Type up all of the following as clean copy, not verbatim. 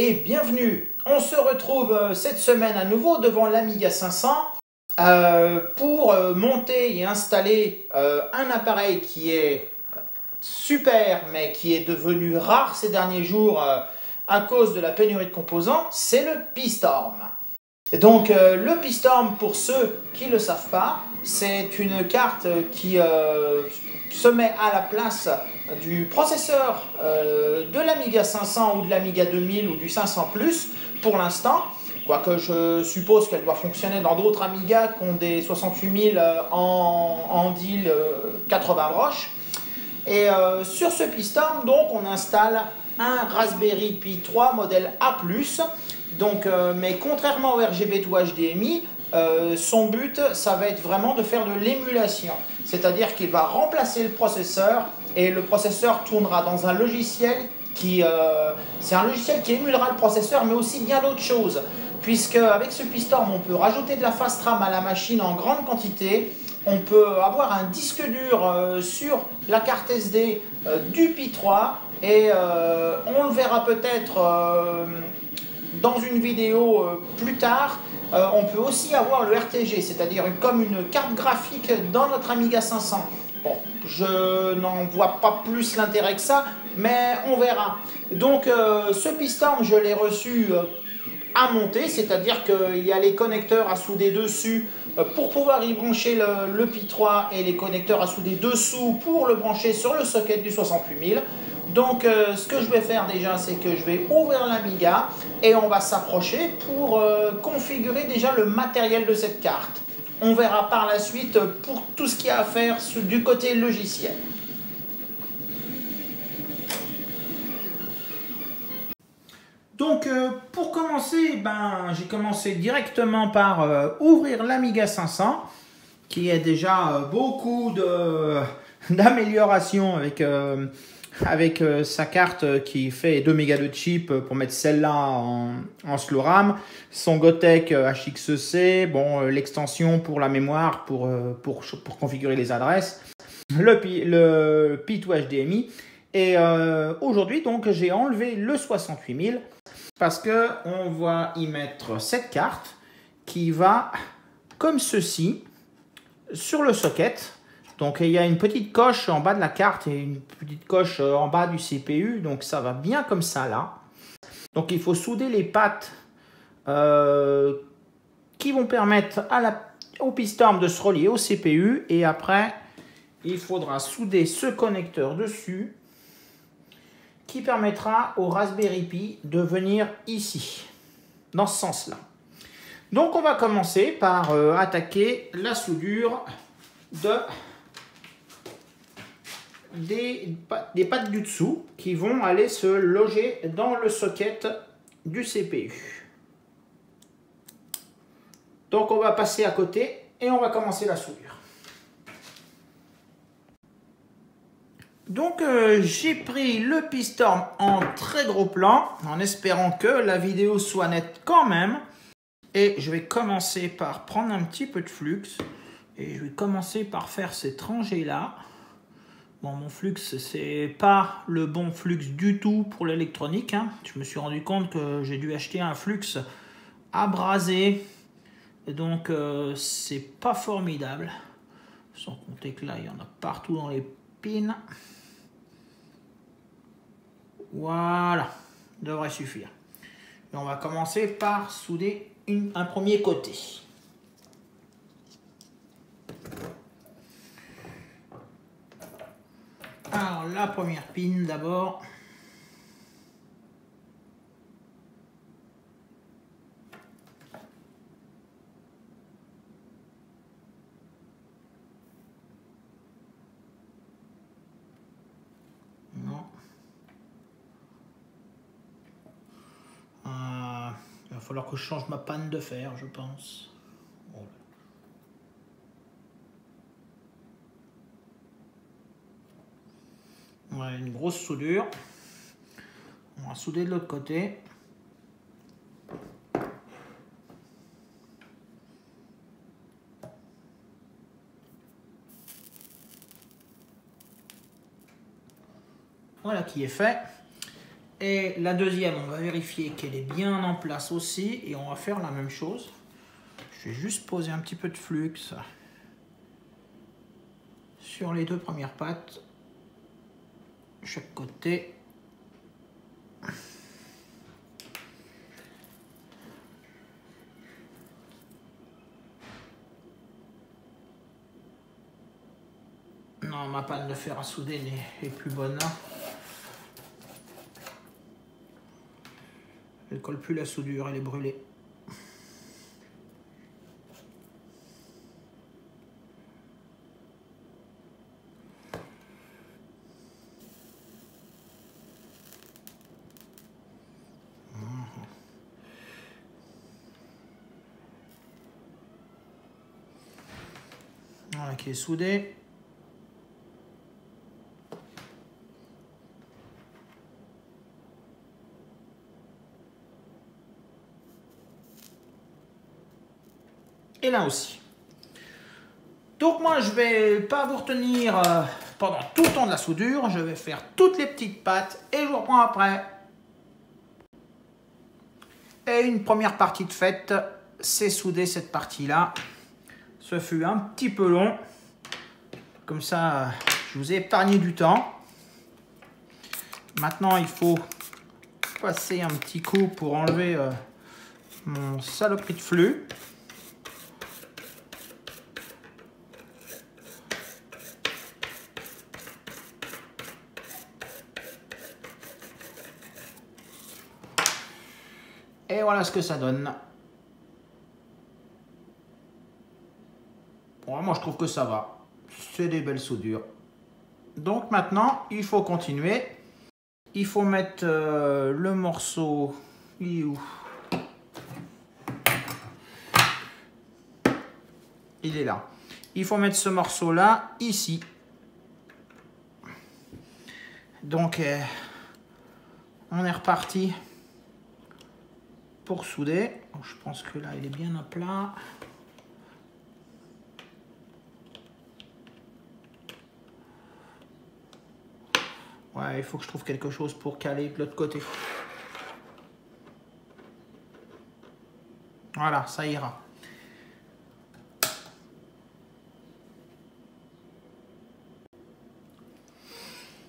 et bienvenue. On se retrouve cette semaine à nouveau devant l'Amiga 500 pour monter et installer un appareil qui est super mais qui est devenu rare ces derniers jours à cause de la pénurie de composants, c'est le P-Storm. Et donc le P-Storm, pour ceux qui ne le savent pas, c'est une carte qui se met à la place du processeur de l'Amiga 500 ou de l'Amiga 2000 ou du 500 Plus pour l'instant, quoique je suppose qu'elle doit fonctionner dans d'autres Amiga qui ont des 68000 en deal 80 broches. Et sur ce P-Storm, donc, on installe un Raspberry Pi 3 modèle A+. Donc, mais contrairement au RGB2 HDMI, son but, ça va être vraiment de faire de l'émulation. C'est-à-dire qu'il va remplacer le processeur et le processeur tournera dans un logiciel qui... c'est un logiciel qui émulera le processeur, mais aussi bien d'autres choses. Puisque avec ce P-Storm, on peut rajouter de la fast RAM à la machine en grande quantité. On peut avoir un disque dur sur la carte SD du Pi 3 et on le verra peut-être dans une vidéo plus tard. On peut aussi avoir le RTG, c'est-à-dire comme une carte graphique dans notre Amiga 500. Bon, je n'en vois pas plus l'intérêt que ça, mais on verra. Donc ce P-Storm, je l'ai reçu à monter, c'est-à-dire qu'il y a les connecteurs à souder dessus pour pouvoir y brancher le Pi 3 et les connecteurs à souder dessous pour le brancher sur le socket du 68000. Donc ce que je vais faire déjà, c'est que je vais ouvrir l'Amiga et on va s'approcher pour configurer déjà le matériel de cette carte. On verra par la suite pour tout ce qu'il y a à faire du côté logiciel. Donc pour commencer, j'ai commencé directement par ouvrir l'Amiga 500, qui est déjà beaucoup d'améliorations avec sa carte qui fait 2 mégas de chip pour mettre celle-là en slow RAM, son Gotek HXC, l'extension pour la mémoire pour configurer les adresses, le P2 HDMI. Et aujourd'hui, donc, j'ai enlevé le 68000 parce qu'on va y mettre cette carte qui va, comme ceci, sur le socket. Donc, il y a une petite coche en bas de la carte et une petite coche en bas du CPU. Donc, ça va bien comme ça, là. Donc, il faut souder les pattes qui vont permettre au P-Storm de se relier au CPU. Et après, il faudra souder ce connecteur dessus qui permettra au Raspberry Pi de venir ici, dans ce sens-là. Donc, on va commencer par attaquer la soudure des pattes du dessous qui vont aller se loger dans le socket du CPU. Donc, on va passer à côté et on va commencer la soudure. Donc j'ai pris le P-Storm en très gros plan en espérant que la vidéo soit nette quand même. Et je vais commencer par prendre un petit peu de flux. Et je vais commencer par faire cette rangée là. Bon, mon flux, c'est pas le bon flux du tout pour l'électronique. Je me suis rendu compte que j'ai dû acheter un flux abrasé. Et donc c'est pas formidable. Sans compter que là, il y en a partout dans les pins. Voilà, devrait suffire. Et on va commencer par souder un premier côté. Alors, la première pin d'abord. Il va falloir que je change ma panne de fer, je pense. Voilà, une grosse soudure. On va souder de l'autre côté. Voilà qui est fait. Et la deuxième, on va vérifier qu'elle est bien en place aussi. Et on va faire la même chose. Je vais juste poser un petit peu de flux sur les deux premières pattes. Chaque côté. Non, ma panne de fer à souder est plus bonne là. Elle colle plus la soudure, elle est brûlée. Voilà qui est soudé. Et là aussi. Donc moi je vais pas vous retenir pendant tout le temps de la soudure. Je vais faire toutes les petites pattes et je vous reprends après. Et une première partie de faite, c'est souder cette partie-là. Ce fut un petit peu long. Comme ça, je vous ai épargné du temps. Maintenant, il faut passer un petit coup pour enlever mon saloperie de flux. Et voilà ce que ça donne. Bon, moi, je trouve que ça va. C'est des belles soudures. Donc maintenant, il faut continuer. Il faut mettre le morceau. Il est où? Il est là. Il faut mettre ce morceau-là ici. Donc, on est reparti pour souder. Je pense que là, il est bien à plat. Ouais, il faut que je trouve quelque chose pour caler de l'autre côté. Voilà, ça ira.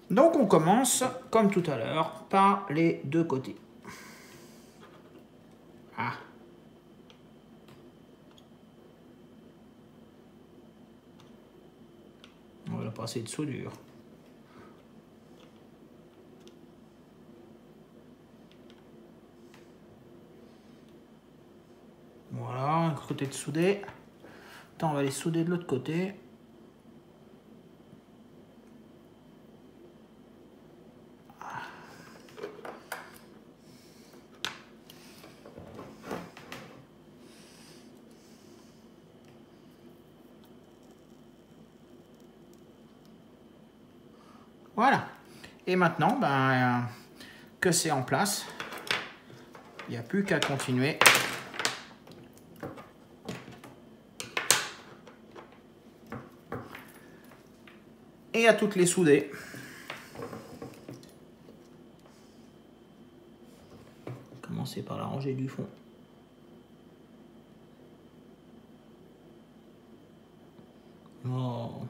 Donc on commence, comme tout à l'heure, par les deux côtés. Ah. On va passer de soudure. Voilà, un côté de soudé. Attends, on va les souder de l'autre côté. Voilà. Et maintenant, que c'est en place, il n'y a plus qu'à continuer. Et à toutes les souder. Commencer par la rangée du fond. Oh.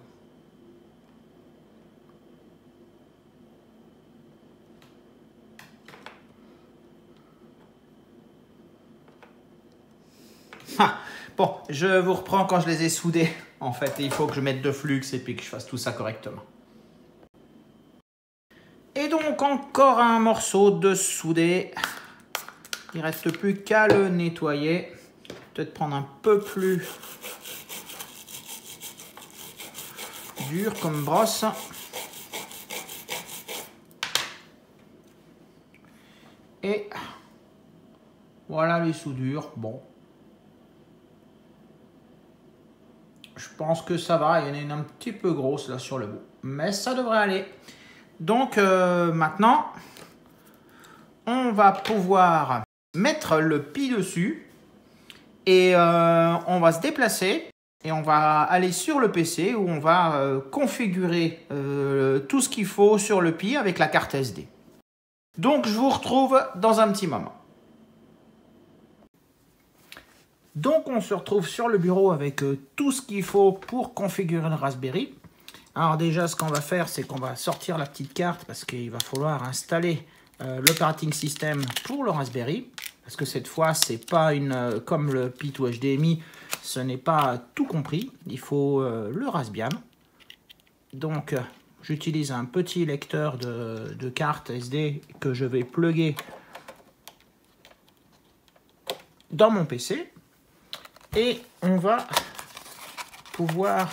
Ah, bon, je vous reprends quand je les ai soudés. En fait, il faut que je mette de flux et puis que je fasse tout ça correctement. Et donc, encore un morceau de soudé. Il ne reste plus qu'à le nettoyer. Peut-être prendre un peu plus dur comme brosse. Et voilà les soudures. Bon. Je pense que ça va. Il y en a une un petit peu grosse là sur le bout. Mais ça devrait aller. Donc maintenant, on va pouvoir mettre le pis dessus. Et on va se déplacer. Et on va aller sur le PC où on va configurer tout ce qu'il faut sur le pis avec la carte SD. Donc je vous retrouve dans un petit moment. Donc on se retrouve sur le bureau avec tout ce qu'il faut pour configurer le Raspberry. Alors déjà ce qu'on va faire, c'est qu'on va sortir la petite carte parce qu'il va falloir installer l'operating system pour le Raspberry. Parce que cette fois, c'est pas comme le Pi2 HDMI, ce n'est pas tout compris. Il faut le Raspbian. Donc j'utilise un petit lecteur de carte SD que je vais plugger dans mon PC. Et on va pouvoir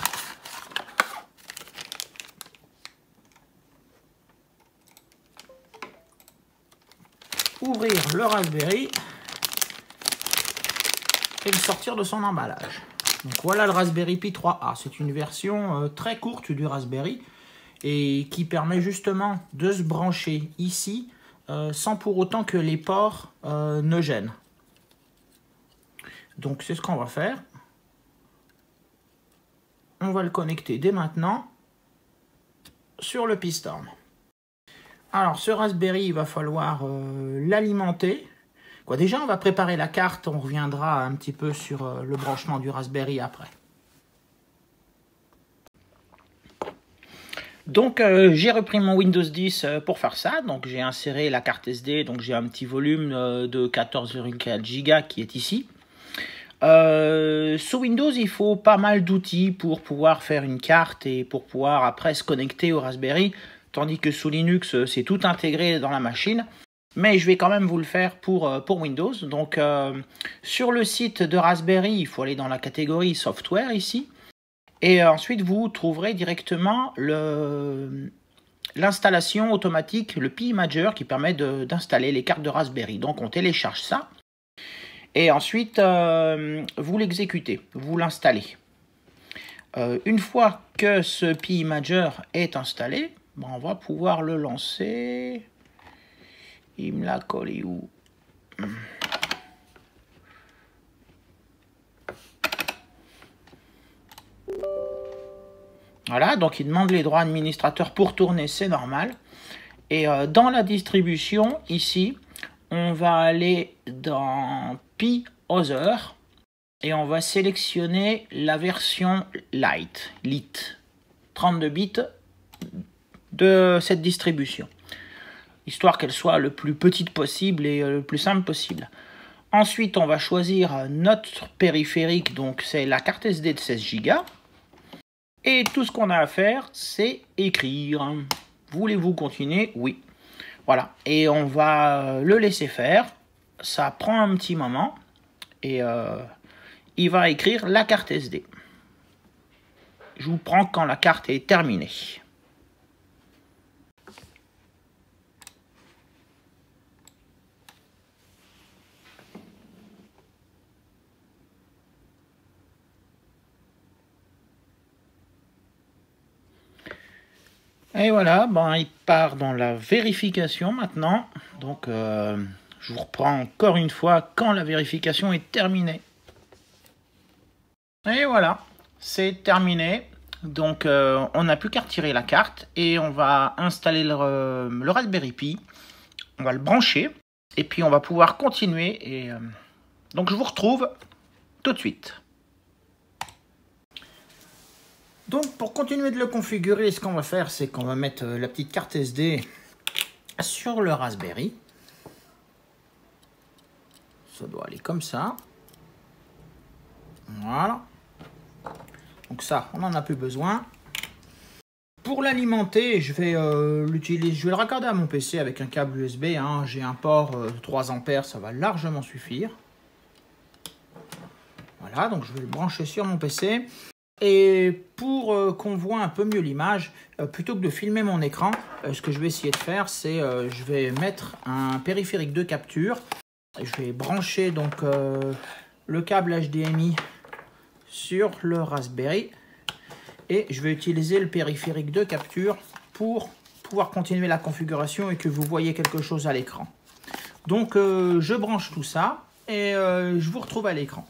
ouvrir le Raspberry et le sortir de son emballage. Donc voilà le Raspberry Pi 3A. C'est une version très courte du Raspberry et qui permet justement de se brancher ici sans pour autant que les ports ne gênent. Donc c'est ce qu'on va faire. On va le connecter dès maintenant sur le Pi-Storm. Alors ce Raspberry, il va falloir l'alimenter. Déjà, on va préparer la carte, on reviendra un petit peu sur le branchement du Raspberry après. Donc j'ai repris mon Windows 10 pour faire ça. Donc j'ai inséré la carte SD, donc j'ai un petit volume de 14,4 Go qui est ici. Sous Windows, il faut pas mal d'outils pour pouvoir faire une carte et pour pouvoir après se connecter au Raspberry, tandis que sous Linux, c'est tout intégré dans la machine. Mais je vais quand même vous le faire pour Windows. Donc sur le site de Raspberry, il faut aller dans la catégorie Software ici. Et ensuite, vous trouverez directement l'installation automatique, le Pi Imager, qui permet d'installer les cartes de Raspberry. Donc on télécharge ça. Et ensuite, vous l'exécutez, vous l'installez. Une fois que ce Pi Imager est installé, on va pouvoir le lancer. Il me l'a collé où? Voilà, donc il demande les droits administrateurs pour tourner, c'est normal. Et dans la distribution, ici, on va aller dans Pi Other et on va sélectionner la version Lite, 32 bits de cette distribution, histoire qu'elle soit le plus petite possible et le plus simple possible. Ensuite, on va choisir notre périphérique, donc c'est la carte SD de 16 Go. Et tout ce qu'on a à faire, c'est écrire. Voulez-vous continuer? Oui. Voilà, et on va le laisser faire. Ça prend un petit moment et il va écrire la carte SD. Je vous prends quand la carte est terminée. Et voilà, il part dans la vérification maintenant. Donc, je vous reprends encore une fois quand la vérification est terminée. Et voilà, c'est terminé. Donc, on n'a plus qu'à retirer la carte et on va installer le Raspberry Pi. On va le brancher et puis on va pouvoir continuer. Et donc, je vous retrouve tout de suite. Donc pour continuer de le configurer, ce qu'on va faire, c'est qu'on va mettre la petite carte SD sur le Raspberry. Ça doit aller comme ça. Voilà. Donc ça, on n'en a plus besoin. Pour l'alimenter, je vais l'utiliser. Je vais le raccorder à mon PC avec un câble USB. J'ai un port 3 ampères, ça va largement suffire. Voilà, donc je vais le brancher sur mon PC. Et pour qu'on voit un peu mieux l'image, plutôt que de filmer mon écran, ce que je vais essayer de faire, c'est je vais mettre un périphérique de capture. Je vais brancher donc le câble HDMI sur le Raspberry. Et je vais utiliser le périphérique de capture pour pouvoir continuer la configuration et que vous voyez quelque chose à l'écran. Donc je branche tout ça et je vous retrouve à l'écran.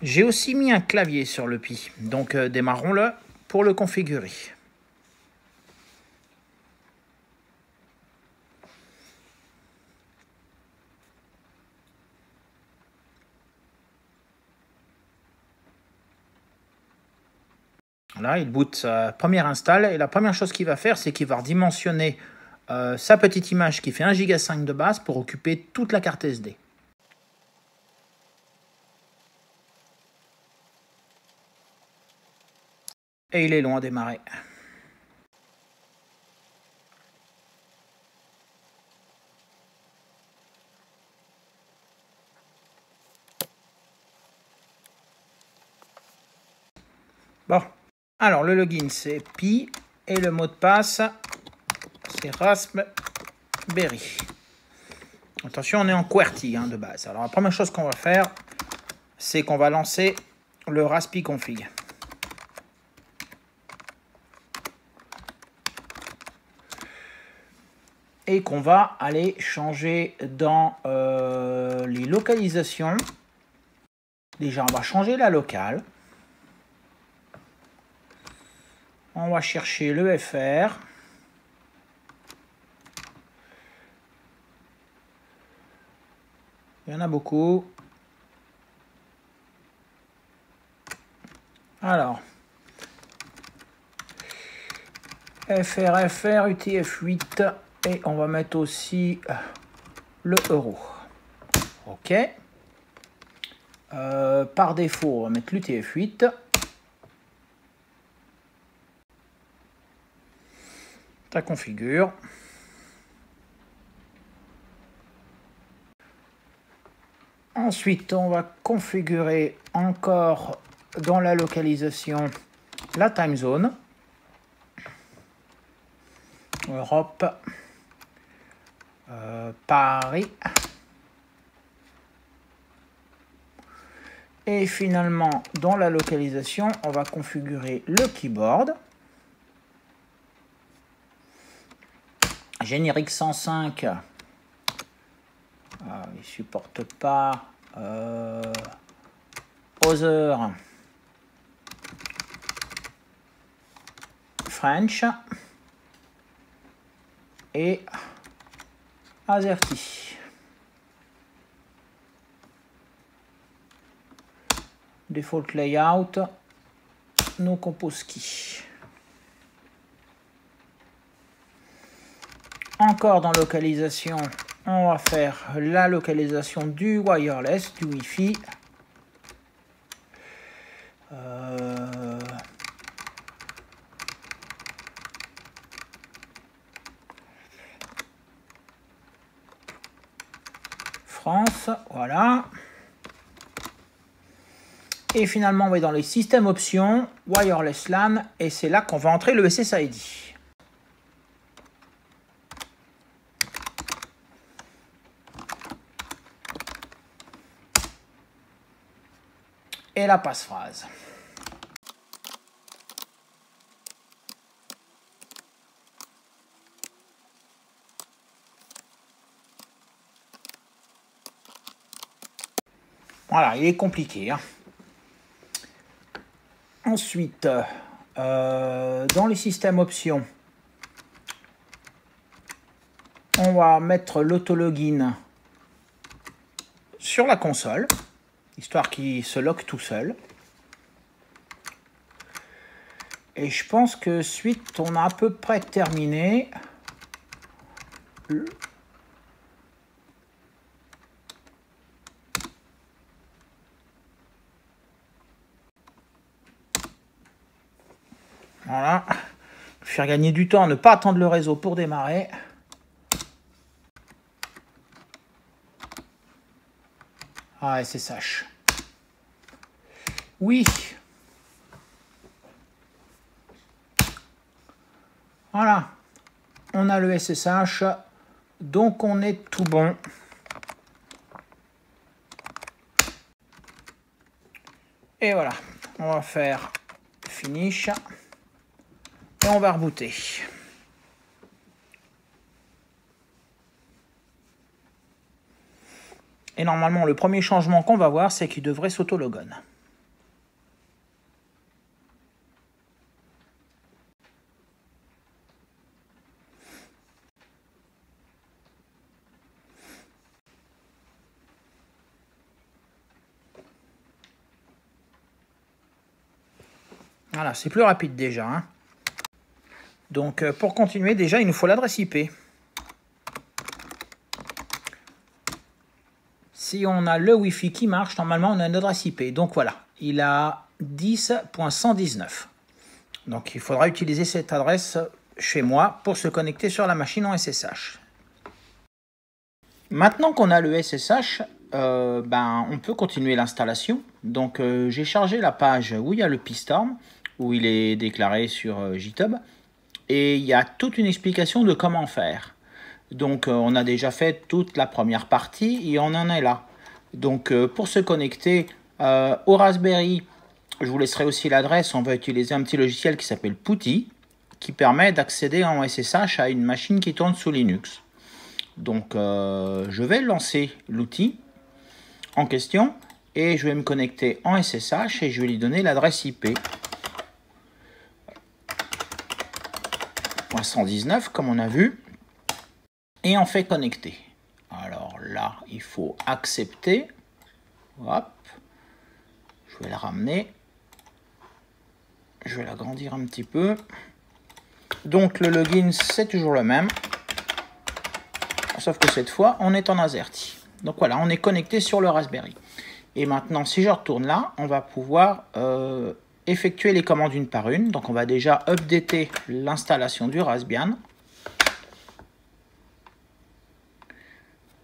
J'ai aussi mis un clavier sur le Pi, donc démarrons-le pour le configurer. Là, il boot sa première install et la première chose qu'il va faire, c'est qu'il va redimensionner sa petite image qui fait 1,5 Go de base pour occuper toute la carte SD. Et il est long à démarrer. Bon, alors le login c'est Pi et le mot de passe c'est Raspberry. Attention, on est en QWERTY de base. Alors la première chose qu'on va faire, c'est qu'on va lancer le Raspi config. Et qu'on va aller changer dans les localisations. Déjà, on va changer la locale. On va chercher le FR. Il y en a beaucoup. Alors, FR, UTF-8. Et on va mettre aussi le euro. OK. Par défaut, on va mettre l'UTF-8. Ça configure. Ensuite, on va configurer encore dans la localisation la time zone. Europe, Paris. Et finalement, dans la localisation, on va configurer le keyboard. Générique 105. Il ne supporte pas Other French et AZERTY. Default layout, no Komposky. Encore dans localisation, on va faire la localisation du wireless, du Wi-Fi. France, voilà. Et finalement, on va dans les systèmes options, wireless LAN, et c'est là qu'on va entrer le SSID. Et la passphrase. Voilà, il est compliqué. Ensuite, dans les systèmes options, on va mettre l'autologin sur la console, histoire qu'il se lock tout seul. Et je pense que suite, on a à peu près terminé. Voilà. Faire gagner du temps, ne pas attendre le réseau pour démarrer. Ah, SSH. Oui. Voilà. On a le SSH. Donc on est tout bon. Et voilà. On va faire finish. Et on va rebooter. Et normalement, le premier changement qu'on va voir, c'est qu'il devrait s'auto-logon. Voilà, c'est plus rapide déjà, hein. Donc pour continuer, déjà il nous faut l'adresse IP. Si on a le Wi-Fi qui marche, normalement on a une adresse IP. Donc voilà, il a 10.119. Donc il faudra utiliser cette adresse chez moi pour se connecter sur la machine en SSH. Maintenant qu'on a le SSH, on peut continuer l'installation. Donc j'ai chargé la page où il y a le Pistorm, où il est déclaré sur GitHub. Et il y a toute une explication de comment faire. Donc on a déjà fait toute la première partie et on en est là. Donc pour se connecter au Raspberry, je vous laisserai aussi l'adresse. On va utiliser un petit logiciel qui s'appelle Putty, qui permet d'accéder en SSH à une machine qui tourne sous Linux. Donc je vais lancer l'outil en question et je vais me connecter en SSH et je vais lui donner l'adresse IP. 119 comme on a vu. Et on fait connecter. Alors là, il faut accepter. Hop. Je vais la ramener. Je vais l'agrandir un petit peu. Donc le login, c'est toujours le même. Sauf que cette fois, on est en AZERTY. Donc voilà, on est connecté sur le Raspberry. Et maintenant, si je retourne là, on va pouvoir effectuer les commandes une par une. Donc on va déjà updater l'installation du Raspbian.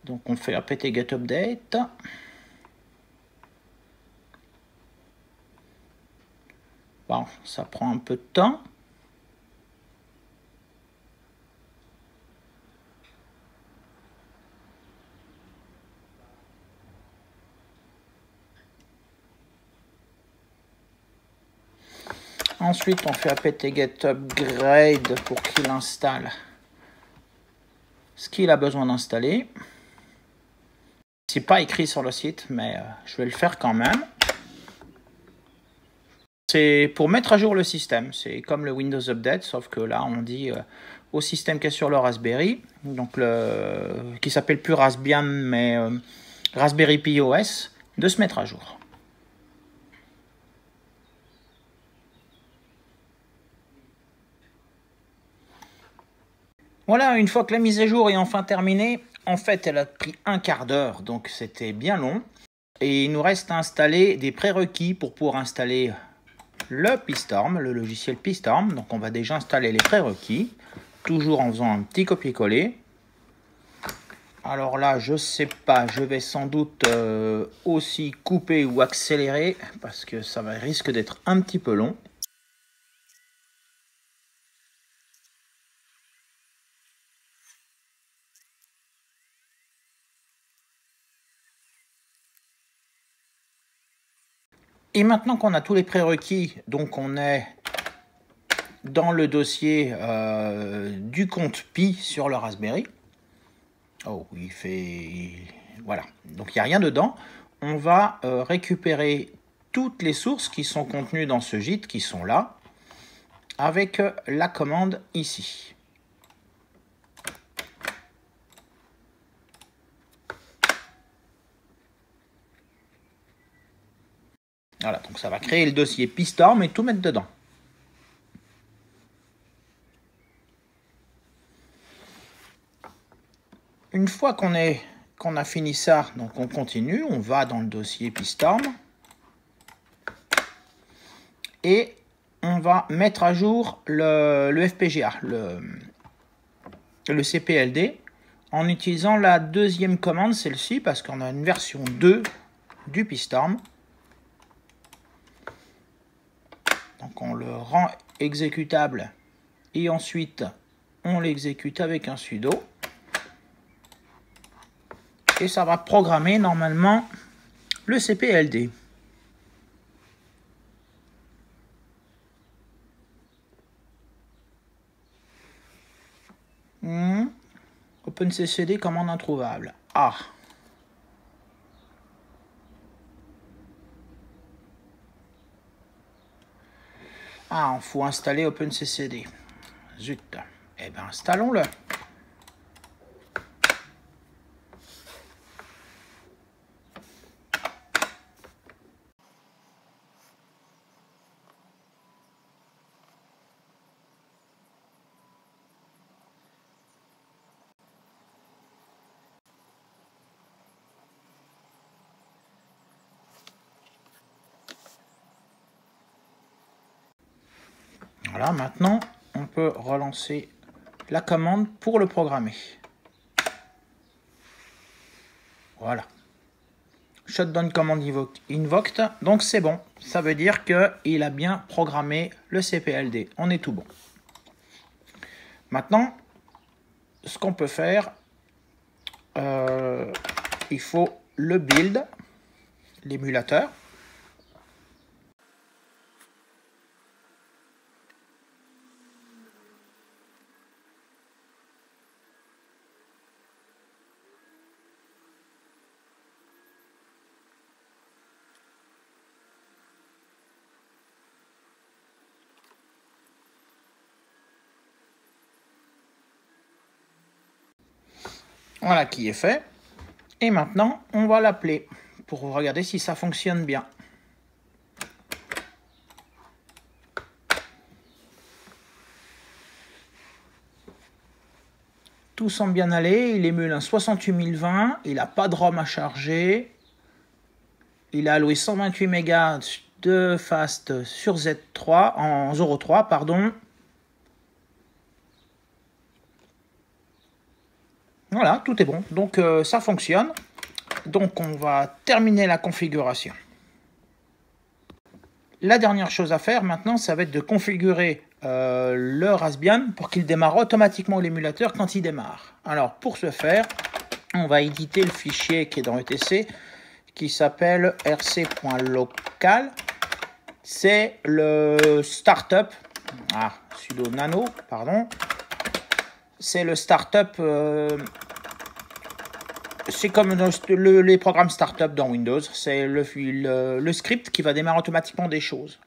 Donc on fait apt-get update. Bon, ça prend un peu de temps. Ensuite, on fait apt-get upgrade pour qu'il installe ce qu'il a besoin d'installer. C'est pas écrit sur le site, mais je vais le faire quand même. C'est pour mettre à jour le système. C'est comme le Windows Update, sauf que là, on dit au système qui est sur le Raspberry, donc qui s'appelle plus Raspbian, mais Raspberry Pi OS, de se mettre à jour. Voilà, une fois que la mise à jour est enfin terminée, en fait, elle a pris un quart d'heure, donc c'était bien long. Et il nous reste à installer des prérequis pour pouvoir installer le Pistorm, le logiciel Pistorm. Donc on va déjà installer les prérequis, toujours en faisant un petit copier-coller. Alors là, je sais pas, je vais sans doute aussi couper ou accélérer, parce que ça risque d'être un petit peu long. Et maintenant qu'on a tous les prérequis, donc on est dans le dossier du compte Pi sur le Raspberry. Oh, il fait... Voilà, donc il n'y a rien dedans. On va récupérer toutes les sources qui sont contenues dans ce gîte, qui sont là, avec la commande ici. Voilà, donc ça va créer le dossier Pistorm et tout mettre dedans. Une fois qu'on a fini ça, donc on continue, on va dans le dossier Pistorm et on va mettre à jour le FPGA, le CPLD, en utilisant la deuxième commande, celle-ci, parce qu'on a une version 2 du Pistorm. Donc on le rend exécutable et ensuite on l'exécute avec un sudo. Et ça va programmer normalement le CPLD. OpenCCD commande introuvable. Ah. Ah, il faut installer OpenCCD. Zut. Eh bien, installons-le. Voilà, maintenant, on peut relancer la commande pour le programmer. Voilà. Shutdown command invoked. Donc c'est bon. Ça veut dire qu'il a bien programmé le CPLD. On est tout bon. Maintenant, ce qu'on peut faire, il faut le build, l'émulateur. Voilà qui est fait. Et maintenant, on va l'appeler pour regarder si ça fonctionne bien. Tout semble bien aller. Il émule un 68020. Il n'a pas de ROM à charger. Il a alloué 128 mégas de fast sur Z3 en 0.3, pardon. Voilà, tout est bon. Donc ça fonctionne. Donc on va terminer la configuration. La dernière chose à faire maintenant, ça va être de configurer le Raspbian pour qu'il démarre automatiquement l'émulateur quand il démarre. Alors pour ce faire, on va éditer le fichier qui est dans ETC qui s'appelle rc.local. C'est le startup, sudo nano, pardon. C'est le startup, c'est comme les programmes startup dans Windows. C'est le script qui va démarrer automatiquement des choses.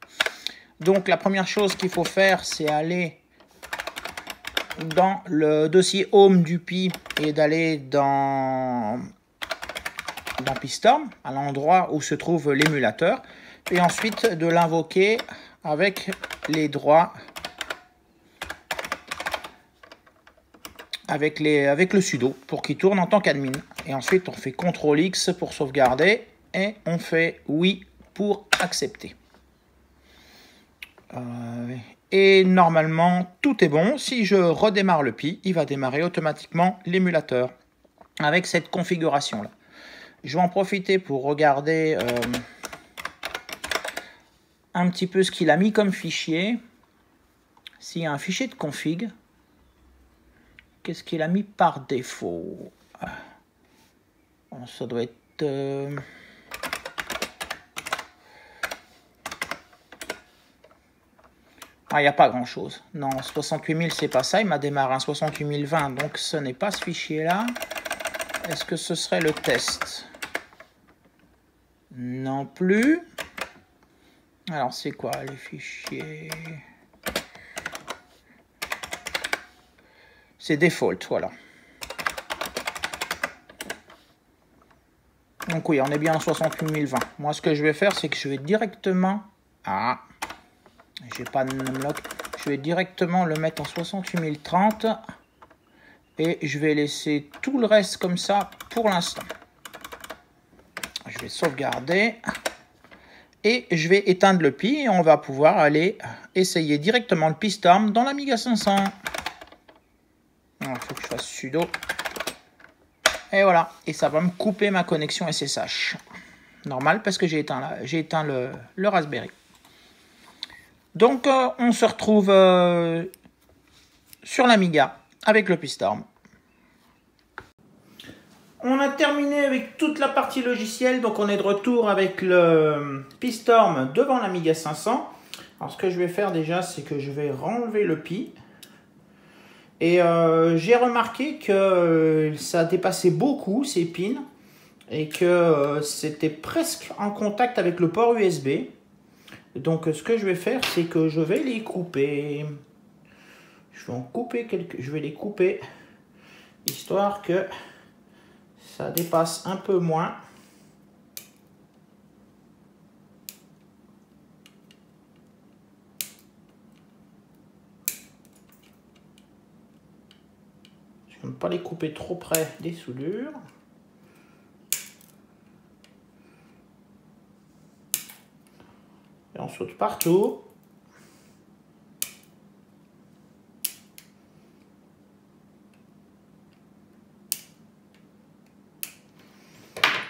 Donc la première chose qu'il faut faire, c'est aller dans le dossier home du Pi et d'aller dans PiStorm, à l'endroit où se trouve l'émulateur, et ensuite de l'invoquer avec les droits, avec le sudo pour qu'il tourne en tant qu'admin. Et ensuite on fait CTRL X pour sauvegarder et on fait oui pour accepter. Et normalement tout est bon. Si je redémarre le Pi, il va démarrer automatiquement l'émulateur avec cette configuration là. Je vais en profiter pour regarder un petit peu ce qu'il a mis comme fichier. S'il y a un fichier de config, qu'est-ce qu'il a mis par défaut? Ça doit être... il n'y a pas grand chose. Non, 68000 c'est pas ça. Il m'a démarré un 68020, donc ce n'est pas ce fichier là. Est-ce que ce serait le test? Non plus. Alors c'est quoi les fichiers? C'est default, voilà. Donc oui, on est bien en 68020. Moi ce que je vais faire, c'est que je vais directement... j'ai pas de numlock. Je vais directement le mettre en 68030. Et je vais laisser tout le reste comme ça pour l'instant. Je vais sauvegarder. Et je vais éteindre le Pi et on va pouvoir aller essayer directement le PiStorm dans l'Amiga 500. Il faut que je fasse sudo. Et voilà. Et ça va me couper ma connexion SSH. Normal parce que j'ai éteint le Raspberry. Donc on se retrouve sur l'Amiga avec le PiStorm. On a terminé avec toute la partie logicielle, donc on est de retour avec le PiStorm devant l'Amiga 500. Alors ce que je vais faire déjà, c'est que je vais renlever le Pi. Et j'ai remarqué que ça dépassait beaucoup ces pins et que c'était presque en contact avec le port USB. Donc ce que je vais faire, c'est que je vais les couper. Je vais en couper quelques, je vais les couper histoire que ça dépasse un peu moins. Je ne veux pas les couper trop près des soudures. Et on saute partout.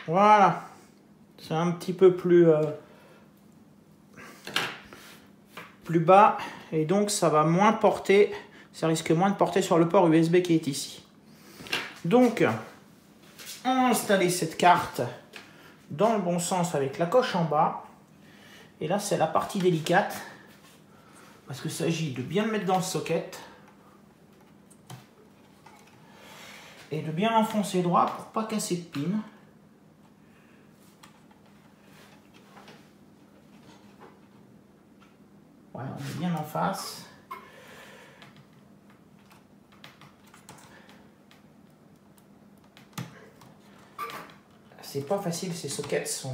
Voilà. C'est un petit peu plus bas. Et donc, ça va moins porter. Ça risque moins de porter sur le port USB qui est ici. Donc, on va installer cette carte dans le bon sens avec la coche en bas. Et là, c'est la partie délicate. Parce qu'il s'agit de bien le mettre dans le socket. Et de bien enfoncer droit pour pas casser de pin. Ouais, on est bien en face. C'est pas facile, ces sockets sont...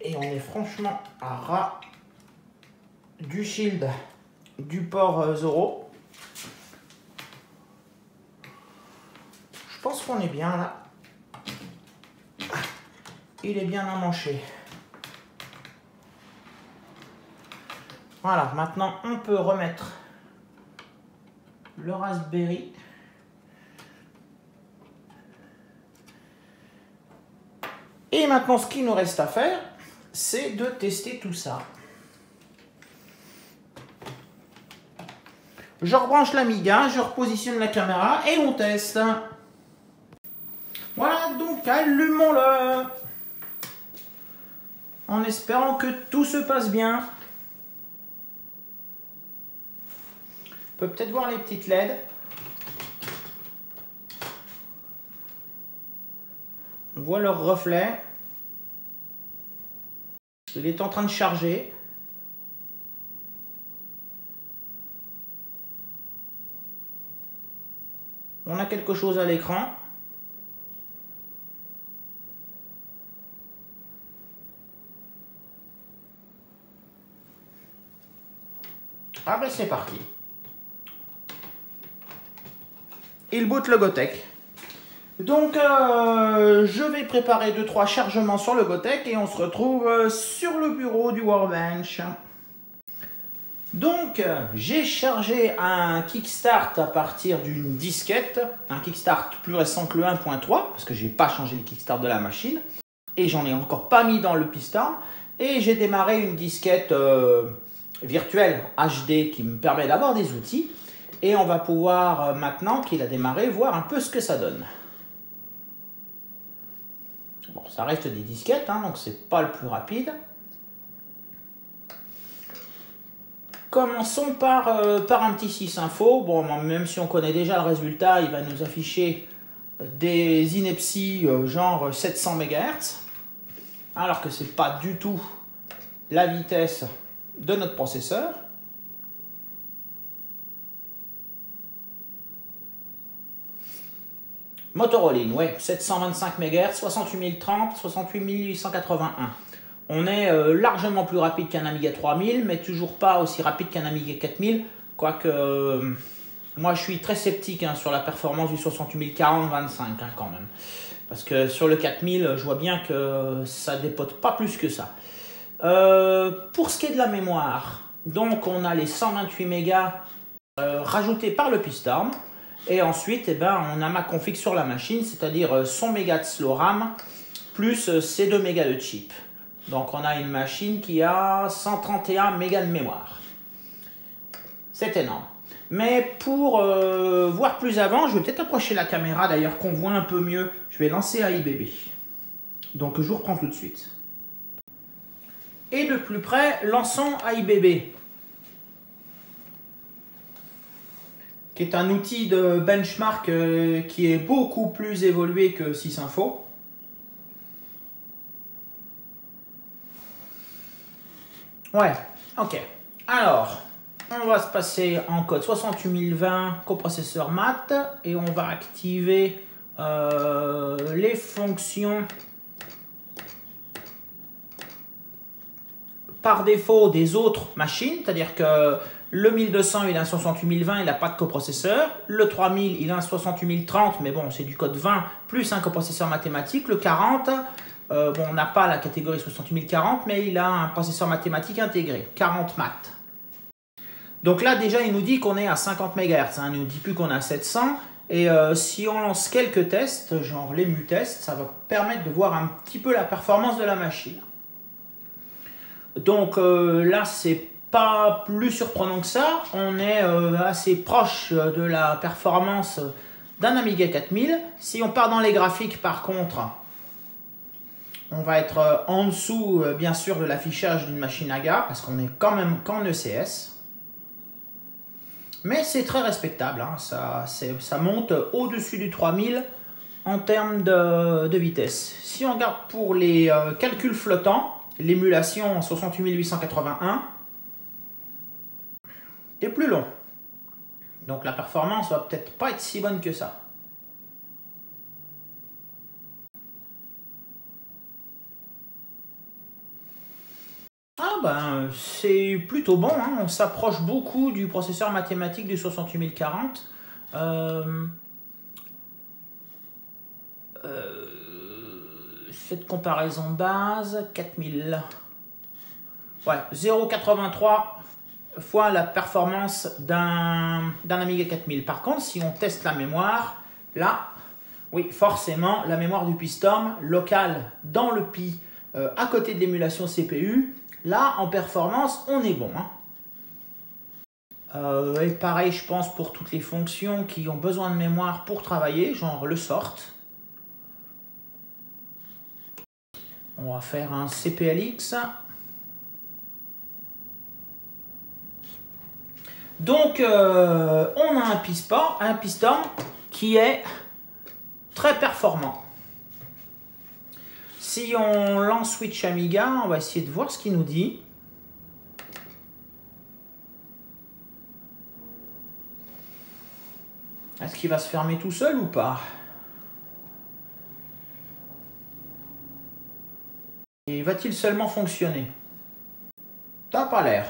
Et on est franchement à ras du shield du port 0. Je pense qu'on est bien là. Il est bien emmanché. Voilà, maintenant on peut remettre le Raspberry. Et maintenant, ce qu'il nous reste à faire, c'est de tester tout ça. Je rebranche l'Amiga, je repositionne la caméra et on teste. Voilà, donc allumons-le. En espérant que tout se passe bien. On peut peut-être voir les petites LED. On voit leur reflet. Il est en train de charger. On a quelque chose à l'écran. Ah ben c'est parti. Il boot le Gotek. Donc je vais préparer 2-3 chargements sur le Gotek et on se retrouve sur le bureau du Workbench. Donc j'ai chargé un Kickstart à partir d'une disquette, un Kickstart plus récent que le 1.3 parce que j'ai pas changé le Kickstart de la machine et j'en ai encore pas mis dans le piston et j'ai démarré une disquette virtuelle HD qui me permet d'avoir des outils et on va pouvoir maintenant qu'il a démarré voir un peu ce que ça donne. Bon, ça reste des disquettes, hein, donc c'est pas le plus rapide. Commençons par un petit sysinfo. Bon, même si on connaît déjà le résultat, il va nous afficher des inepties genre 700 MHz, alors que c'est pas du tout la vitesse de notre processeur. Motorola, ouais, 725 MHz, 68030, 68881. On est largement plus rapide qu'un Amiga 3000, mais toujours pas aussi rapide qu'un Amiga 4000. Quoique, moi je suis très sceptique hein, sur la performance du 68040-25 hein, quand même. Parce que sur le 4000, je vois bien que ça dépote pas plus que ça. Pour ce qui est de la mémoire, donc on a les 128 mégas rajoutés par le Pistorm. Et ensuite, eh ben, on a ma config sur la machine, c'est-à-dire 100 mégas de slow RAM plus ces 2 mégas de chip. Donc on a une machine qui a 131 mégas de mémoire. C'est énorme. Mais pour voir plus avant, je vais peut-être approcher la caméra d'ailleurs qu'on voit un peu mieux. Je vais lancer AIBB. Donc je vous reprends tout de suite. Et de plus près, lançons AIBB. Qui est un outil de benchmark qui est beaucoup plus évolué que sysinfo. Ouais, ok. Alors, on va se passer en code 68020 coprocesseur mat et on va activer les fonctions par défaut des autres machines, c'est-à-dire que le 1200 il a un 68020, il n'a pas de coprocesseur. Le 3000 il a un 68030, mais bon c'est du code 20 plus un coprocesseur mathématique. Le 40 Bon, on n'a pas la catégorie 68040, mais il a un processeur mathématique intégré, 40 maths. Donc là, déjà, il nous dit qu'on est à 50 MHz. Hein, il ne nous dit plus qu'on est à 700. Et si on lance quelques tests, genre les mu-tests, ça va permettre de voir un petit peu la performance de la machine. Donc là, c'est pas plus surprenant que ça. On est assez proche de la performance d'un Amiga 4000. Si on part dans les graphiques, par contre, on va être en dessous, bien sûr, de l'affichage d'une machine AGA, parce qu'on est quand même qu'en ECS. Mais c'est très respectable, hein. Ça monte au-dessus du 3000 en termes de vitesse. Si on regarde pour les calculs flottants, l'émulation en 68881 est plus long. Donc la performance va peut-être pas être si bonne que ça. Ah ben, c'est plutôt bon, hein. On s'approche beaucoup du processeur mathématique du 68040. Cette comparaison de base, 4000. Ouais, 0,83 fois la performance d'un Amiga 4000. Par contre, si on teste la mémoire, là, oui, forcément, la mémoire du Pistorm locale dans le Pi, à côté de l'émulation CPU, là, en performance, on est bon. Hein. Et pareil, je pense, pour toutes les fonctions qui ont besoin de mémoire pour travailler, genre le sort. On va faire un CPLX. Donc, on a un Pistorm qui est très performant. Si on lance Switch Amiga, on va essayer de voir ce qu'il nous dit. Est-ce qu'il va se fermer tout seul ou pas? Et va-t-il seulement fonctionner? Ça n'a pas l'air.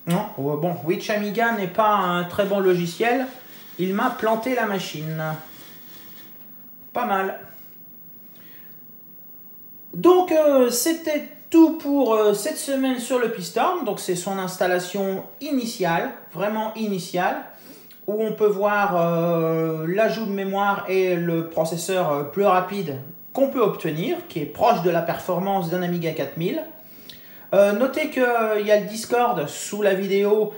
Non, bon, Switch Amiga n'est pas un très bon logiciel. Il m'a planté la machine. Pas mal. Donc, c'était tout pour cette semaine sur le Pistorm. Donc, c'est son installation initiale, vraiment initiale, où on peut voir l'ajout de mémoire et le processeur plus rapide qu'on peut obtenir, qui est proche de la performance d'un Amiga 4000. Notez qu'il y a le Discord sous la vidéo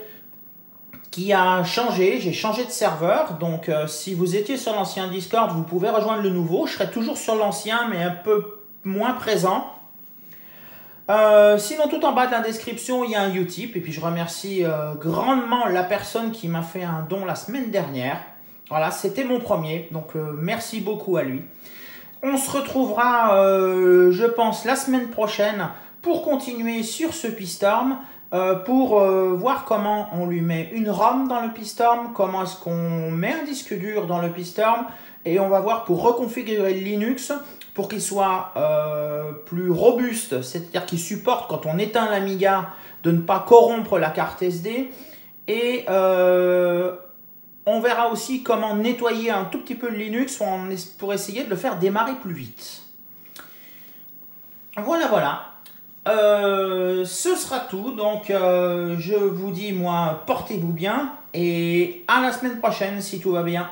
qui a changé. J'ai changé de serveur. Donc, si vous étiez sur l'ancien Discord, vous pouvez rejoindre le nouveau. Je serai toujours sur l'ancien, mais un peu moins présent. Sinon, tout en bas de la description, il y a un Utip. Et puis, je remercie grandement la personne qui m'a fait un don la semaine dernière. Voilà, c'était mon premier. Donc, merci beaucoup à lui. On se retrouvera, je pense, la semaine prochaine pour continuer sur ce Pistorm, pour voir comment on lui met une ROM dans le Pistorm, comment est-ce qu'on met un disque dur dans le Pistorm, et on va voir pour reconfigurer le Linux pour qu'il soit plus robuste, c'est-à-dire qu'il supporte quand on éteint l'Amiga de ne pas corrompre la carte SD, et on verra aussi comment nettoyer un tout petit peu le Linux pour essayer de le faire démarrer plus vite. Voilà, voilà. Ce sera tout. Donc, je vous dis, moi, portez-vous bien. Et à la semaine prochaine, si tout va bien.